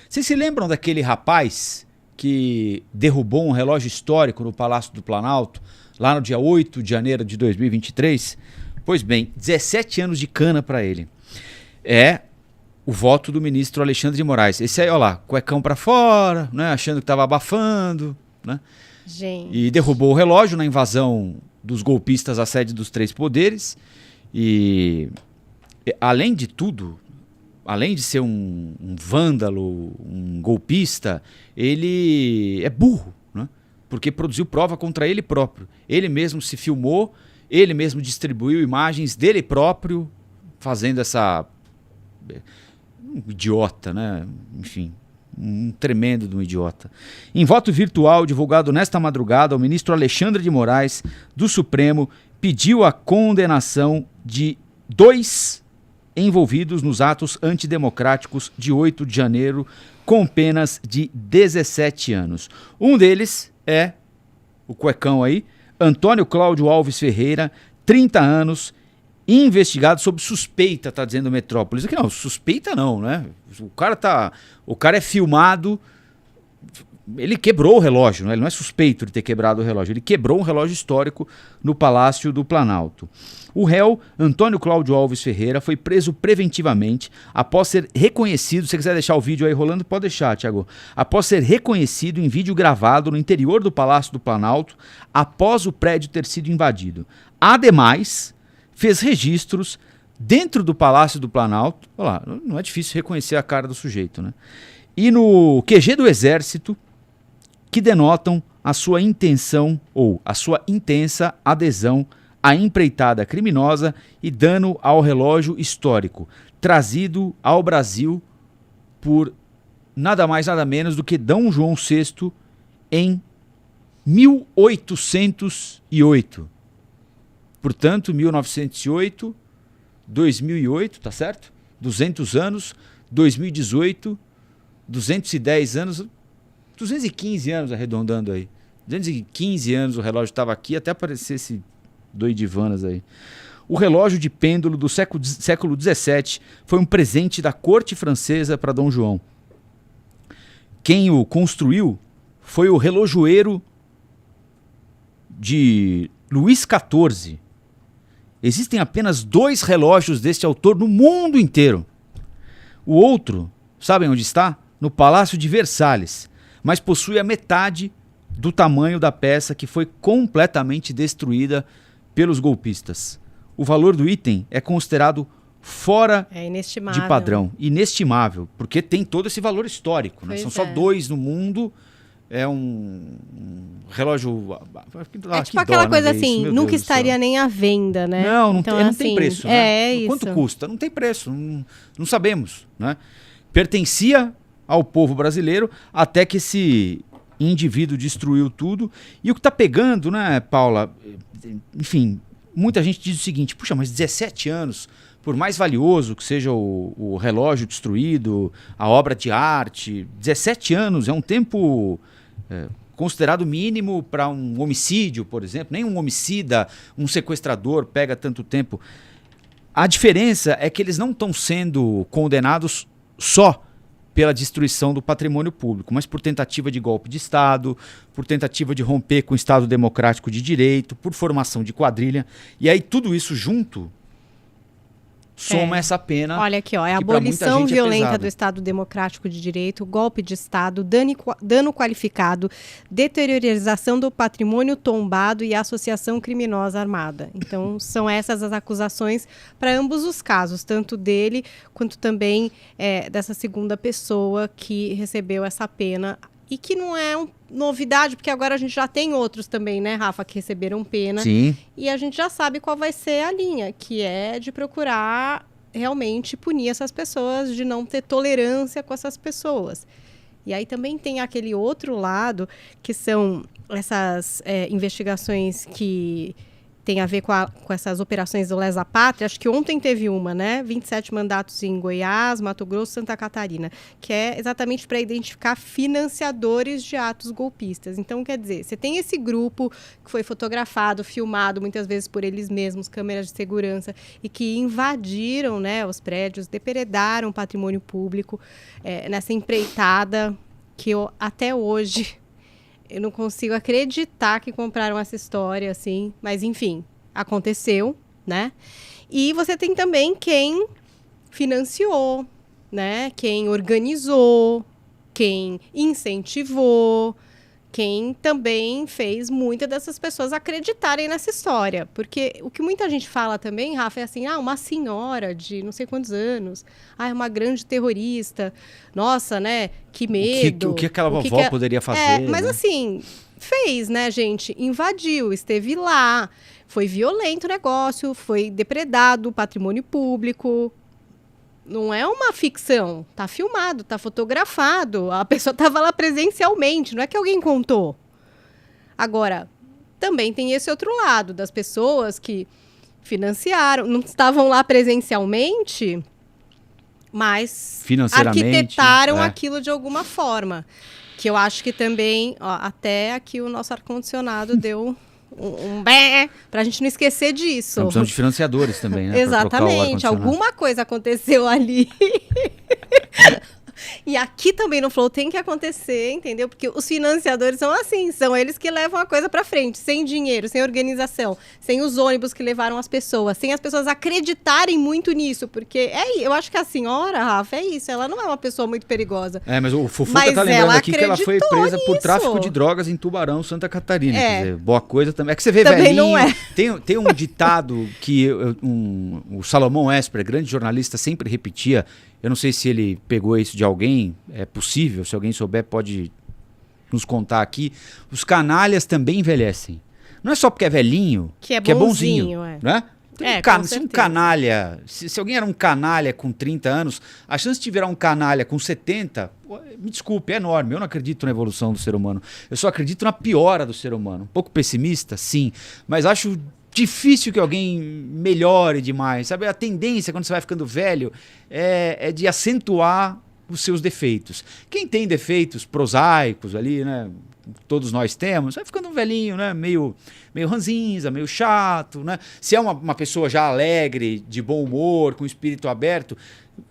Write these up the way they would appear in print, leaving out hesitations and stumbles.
Vocês se lembram daquele rapaz que derrubou um relógio histórico no Palácio do Planalto, lá no dia 8 de janeiro de 2023? Pois bem, 17 anos de cana para ele. É o voto do ministro Alexandre de Moraes. Esse aí, olha lá, cuecão para fora, né, achando que estava abafando, né? Gente. E derrubou o relógio na invasão dos golpistas à sede dos três poderes. E, além de tudo, além de ser um vândalo, um golpista, ele é burro, né? Porque produziu prova contra ele próprio. Ele mesmo se filmou, ele mesmo distribuiu imagens dele próprio, fazendo essa... Um idiota, né? Enfim, um tremendo de um idiota. Em voto virtual divulgado nesta madrugada, o ministro Alexandre de Moraes, do Supremo, pediu a condenação de 2 envolvidos nos atos antidemocráticos de 8 de janeiro, com penas de 17 anos. Um deles é o cuecão aí, Antônio Cláudio Alves Ferreira, 30 anos, investigado sob suspeita, tá dizendo Metrópolis. Aqui não, suspeita não, né? O cara é filmado, ele quebrou o relógio, né? Ele não é suspeito de ter quebrado o relógio, ele quebrou um relógio histórico no Palácio do Planalto. O réu, Antônio Cláudio Alves Ferreira, foi preso preventivamente após ser reconhecido, se você quiser deixar o vídeo aí rolando, pode deixar, Thiago, após ser reconhecido em vídeo gravado no interior do Palácio do Planalto, após o prédio ter sido invadido. Ademais, fez registros dentro do Palácio do Planalto, olha lá, não é difícil reconhecer a cara do sujeito, né? E no QG do Exército, que denotam a sua intenção ou a sua intensa adesão à empreitada criminosa e dano ao relógio histórico, trazido ao Brasil por nada mais nada menos do que D. João VI em 1808. Portanto, 1908, 2008, tá certo? 200 anos, 2018, 210 anos, 215 anos arredondando aí. 215 anos o relógio estava aqui, até aparecer esse doidivanas aí. O relógio de pêndulo do século XVII foi um presente da corte francesa para Dom João. Quem o construiu foi o relojoeiro de Luís XIV. Existem apenas 2 relógios deste autor no mundo inteiro. O outro, sabem onde está? No Palácio de Versalhes, mas possui a metade do tamanho da peça que foi completamente destruída pelos golpistas. O valor do item é considerado fora de padrão, inestimável, porque tem todo esse valor histórico, né? São só 2 no mundo. É um relógio... É tipo aquela coisa assim, nunca estaria nem à venda, né? Não, então, não tem preço, né? É Quanto isso. custa? Não tem preço, não sabemos, né? Pertencia ao povo brasileiro até que esse indivíduo destruiu tudo. E o que está pegando, né, Paula? Enfim, muita gente diz o seguinte, puxa, mas 17 anos... Por mais valioso que seja o relógio destruído, a obra de arte, 17 anos é um tempo considerado mínimo para um homicídio, por exemplo. Nem um homicida, um sequestrador pega tanto tempo. A diferença é que eles não estão sendo condenados só pela destruição do patrimônio público, mas por tentativa de golpe de Estado, por tentativa de romper com o Estado democrático de direito, por formação de quadrilha. E aí tudo isso junto... soma essa pena. Olha aqui, ó, é a abolição violenta do Estado Democrático de Direito, golpe de Estado, dano qualificado, deteriorização do patrimônio tombado e associação criminosa armada. Então, são essas as acusações para ambos os casos, tanto dele quanto também dessa segunda pessoa que recebeu essa pena. E que não é novidade, porque agora a gente já tem outros também, né, Rafa, que receberam pena. Sim. E a gente já sabe qual vai ser a linha, que é de procurar realmente punir essas pessoas, de não ter tolerância com essas pessoas. E aí também tem aquele outro lado, que são essas investigações que tem a ver com essas operações do Lesa Pátria. Acho que ontem teve uma, né? 27 mandatos em Goiás, Mato Grosso, Santa Catarina, que é exatamente para identificar financiadores de atos golpistas. Então, quer dizer, você tem esse grupo que foi fotografado, filmado, muitas vezes por eles mesmos, câmeras de segurança, e que invadiram, né, os prédios, depredaram o patrimônio público nessa empreitada que até hoje eu não consigo acreditar que compraram essa história, assim, mas enfim, aconteceu, né? E você tem também quem financiou, né? Quem organizou, quem incentivou, quem também fez muitas dessas pessoas acreditarem nessa história. Porque o que muita gente fala também, Rafa, é assim, uma senhora de não sei quantos anos, é uma grande terrorista, nossa, né, que medo. O que aquela vovó poderia fazer? Mas né? assim, fez, né, gente? Invadiu, esteve lá, foi violento o negócio, foi depredado o patrimônio público. Não é uma ficção, tá filmado, tá fotografado, a pessoa estava lá presencialmente, não é que alguém contou. Agora, também tem esse outro lado, das pessoas que financiaram, não estavam lá presencialmente, mas arquitetaram aquilo de alguma forma. Que eu acho que também, até aqui o nosso ar-condicionado deu... um bé, pra gente não esquecer disso. Precisamos de financiadores também, né? Exatamente, alguma coisa aconteceu ali. E aqui também no Flow tem que acontecer, entendeu? Porque os financiadores são assim, são eles que levam a coisa pra frente, sem dinheiro, sem organização, sem os ônibus que levaram as pessoas, sem as pessoas acreditarem muito nisso, porque eu acho que a senhora, Rafa, é isso, ela não é uma pessoa muito perigosa. Mas o Fufuca tá lembrando aqui que ela foi presa por tráfico de drogas em Tubarão, Santa Catarina. Quer dizer, boa coisa também. É que você vê também velhinho. Não é. Tem um ditado que o Salomão Esper, grande jornalista, sempre repetia. Eu não sei se ele pegou isso de alguém, é possível, se alguém souber pode nos contar aqui. Os canalhas também envelhecem. Não é só porque é velhinho que é bonzinho. Né? Se um canalha, se alguém era um canalha com 30 anos, a chance de virar um canalha com 70, me desculpe, é enorme. Eu não acredito na evolução do ser humano. Eu só acredito na piora do ser humano. Um pouco pessimista, sim, mas acho difícil que alguém melhore demais, sabe? A tendência, quando você vai ficando velho, é de acentuar os seus defeitos. Quem tem defeitos prosaicos ali, né? Todos nós temos, vai ficando um velhinho, né? Meio ranzinza, meio chato, né? Se é uma pessoa já alegre, de bom humor, com espírito aberto,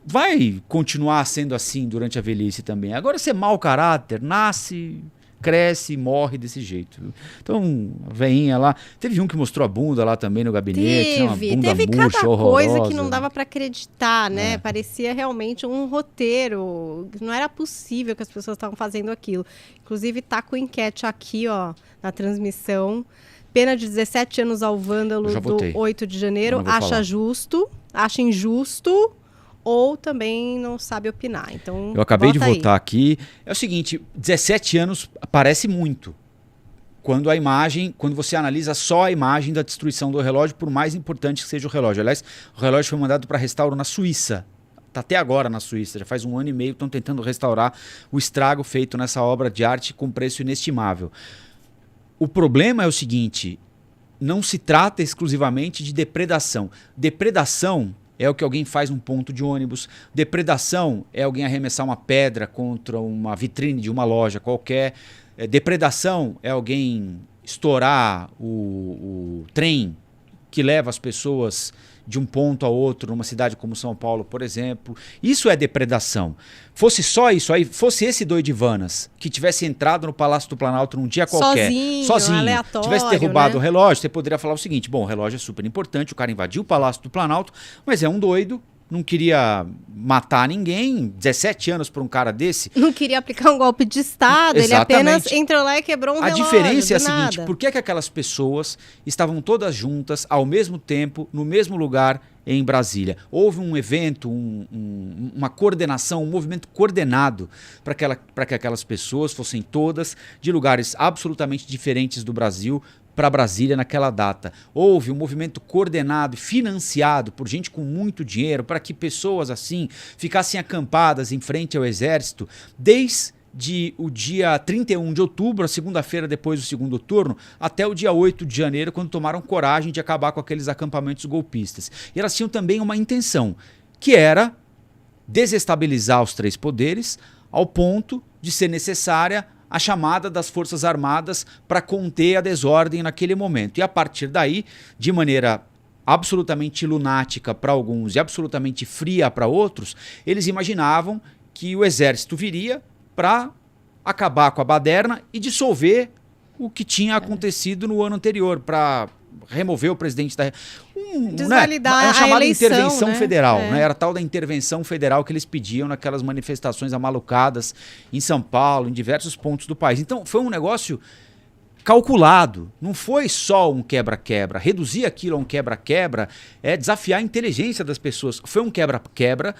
vai continuar sendo assim durante a velhice também. Agora, se é mau caráter, nasce... cresce e morre desse jeito. Então, a veinha lá... Teve um que mostrou a bunda lá também no gabinete. Teve murcha, cada horrorosa. coisa que não dava para acreditar, né? Parecia realmente um roteiro. Não era possível que as pessoas estavam fazendo aquilo. Inclusive, tá com enquete aqui, ó, na transmissão. Pena de 17 anos ao vândalo do 8 de janeiro. Acha justo, acha injusto... ou também não sabe opinar. Então, eu acabei de votar aqui. É o seguinte, 17 anos parece muito. Quando você analisa só a imagem da destruição do relógio, por mais importante que seja o relógio. Aliás, o relógio foi mandado para restauro na Suíça. Está até agora na Suíça, já faz 1 ano e meio que estão tentando restaurar o estrago feito nessa obra de arte com preço inestimável. O problema é o seguinte, não se trata exclusivamente de depredação. Depredação é o que alguém faz num ponto de ônibus. Depredação é alguém arremessar uma pedra contra uma vitrine de uma loja qualquer. Depredação é alguém estourar o trem que leva as pessoas de um ponto a outro numa cidade como São Paulo, por exemplo. Isso é depredação. Fosse só isso aí, fosse esse Doidivanas que tivesse entrado no Palácio do Planalto num dia qualquer, sozinho, aleatório, tivesse derrubado, né, o né? relógio, você poderia falar o seguinte, bom, o relógio é super importante, o cara invadiu o Palácio do Planalto, mas é um doido, não queria matar ninguém, 17 anos para um cara desse. Não queria aplicar um golpe de Estado, Exatamente. Ele apenas entrou lá e quebrou um relógio. A diferença é a seguinte, por que aquelas pessoas estavam todas juntas, ao mesmo tempo, no mesmo lugar, em Brasília? Houve um evento, uma coordenação, um movimento coordenado para que aquelas pessoas fossem todas de lugares absolutamente diferentes do Brasil para Brasília naquela data. Houve um movimento coordenado e financiado por gente com muito dinheiro para que pessoas assim ficassem acampadas em frente ao exército desde o dia 31 de outubro, a segunda-feira depois do segundo turno, até o dia 8 de janeiro, quando tomaram coragem de acabar com aqueles acampamentos golpistas. E elas tinham também uma intenção, que era desestabilizar os três poderes ao ponto de ser necessária a chamada das Forças Armadas para conter a desordem naquele momento. E a partir daí, de maneira absolutamente lunática para alguns e absolutamente fria para outros, eles imaginavam que o exército viria para acabar com a baderna e dissolver o que tinha acontecido no ano anterior, para remover o presidente da... Desvalidar é uma chamada eleição, intervenção né? federal, né? Era a tal da intervenção federal que eles pediam naquelas manifestações amalucadas em São Paulo, em diversos pontos do país. Então foi um negócio calculado, não foi só um quebra-quebra. Reduzir aquilo a um quebra-quebra é desafiar a inteligência das pessoas. Foi um quebra-quebra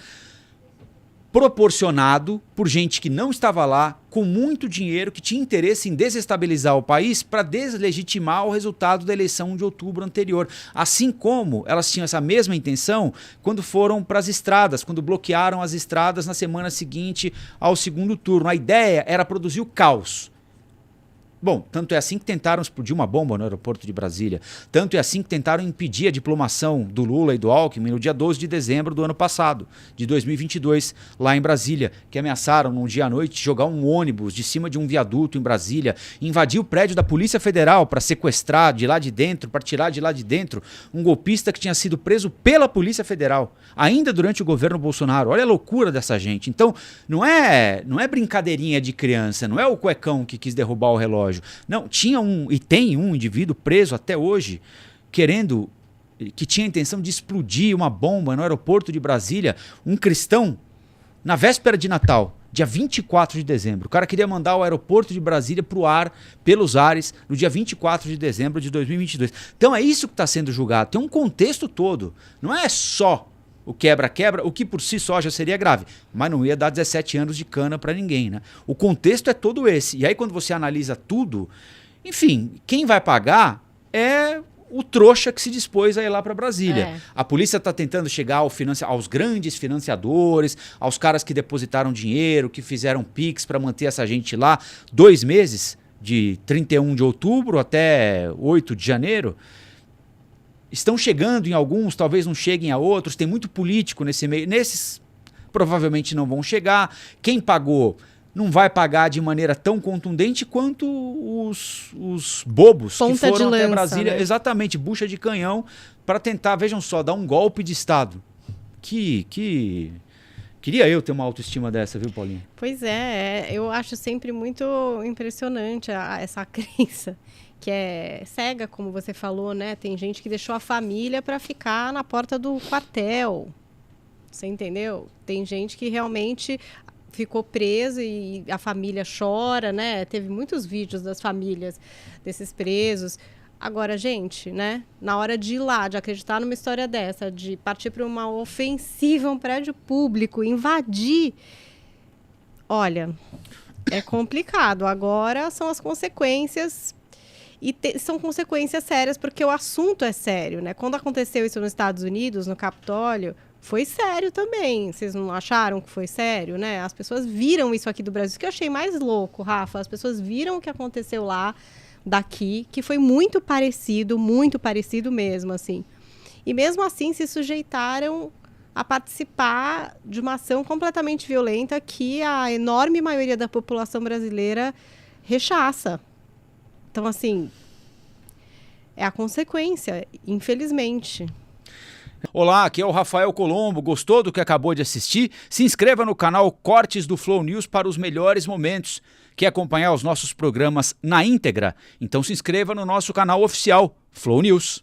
proporcionado por gente que não estava lá, com muito dinheiro, que tinha interesse em desestabilizar o país para deslegitimar o resultado da eleição de outubro anterior. Assim como elas tinham essa mesma intenção quando foram para as estradas, quando bloquearam as estradas na semana seguinte ao segundo turno. A ideia era produzir o caos. Bom, tanto é assim que tentaram explodir uma bomba no aeroporto de Brasília. Tanto é assim que tentaram impedir a diplomação do Lula e do Alckmin no dia 12 de dezembro do ano passado, de 2022, lá em Brasília, que ameaçaram num dia à noite jogar um ônibus de cima de um viaduto em Brasília, invadir o prédio da Polícia Federal para sequestrar de lá de dentro, para tirar de lá de dentro um golpista que tinha sido preso pela Polícia Federal, ainda durante o governo Bolsonaro. Olha a loucura dessa gente. Então, não é brincadeirinha de criança, não é o cuecão que quis derrubar o relógio. Não, tinha e tem um indivíduo preso até hoje, que tinha a intenção de explodir uma bomba no aeroporto de Brasília, um cristão, na véspera de Natal, dia 24 de dezembro. O cara queria mandar o aeroporto de Brasília para o ar, pelos ares, no dia 24 de dezembro de 2022. Então é isso que está sendo julgado, tem um contexto todo, não é só o quebra-quebra, o que por si só já seria grave, mas não ia dar 17 anos de cana para ninguém, né? O contexto é todo esse. E aí quando você analisa tudo, enfim, quem vai pagar é o trouxa que se dispôs a ir lá para Brasília. A polícia está tentando chegar aos grandes financiadores, aos caras que depositaram dinheiro, que fizeram PIX para manter essa gente lá 2 meses, de 31 de outubro até 8 de janeiro. Estão chegando em alguns, talvez não cheguem a outros, tem muito político nesse meio. Nesses provavelmente não vão chegar. Quem pagou não vai pagar de maneira tão contundente quanto os bobos Ponta que foram de lança, até Brasília, né? Exatamente, bucha de canhão, para tentar, vejam só, dar um golpe de Estado. Queria eu ter uma autoestima dessa, viu, Paulinho? Pois é, eu acho sempre muito impressionante essa crença, que é cega, como você falou, né? Tem gente que deixou a família para ficar na porta do quartel, você entendeu? Tem gente que realmente ficou preso e a família chora, né? Teve muitos vídeos das famílias desses presos. Agora, gente, né? Na hora de ir lá, de acreditar numa história dessa, de partir para uma ofensiva, um prédio público, invadir, olha, é complicado. Agora são as consequências. E são consequências sérias, porque o assunto é sério, né? Quando aconteceu isso nos Estados Unidos, no Capitólio, foi sério também. Vocês não acharam que foi sério, né? As pessoas viram isso aqui do Brasil. Isso que eu achei mais louco, Rafa. As pessoas viram o que aconteceu lá, daqui, que foi muito parecido mesmo, assim. E mesmo assim se sujeitaram a participar de uma ação completamente violenta que a enorme maioria da população brasileira rechaça. Então, assim, é a consequência, infelizmente. Olá, aqui é o Rafael Colombo. Gostou do que acabou de assistir? Se inscreva no canal Cortes do Flow News para os melhores momentos. Quer acompanhar os nossos programas na íntegra? Então se inscreva no nosso canal oficial, Flow News.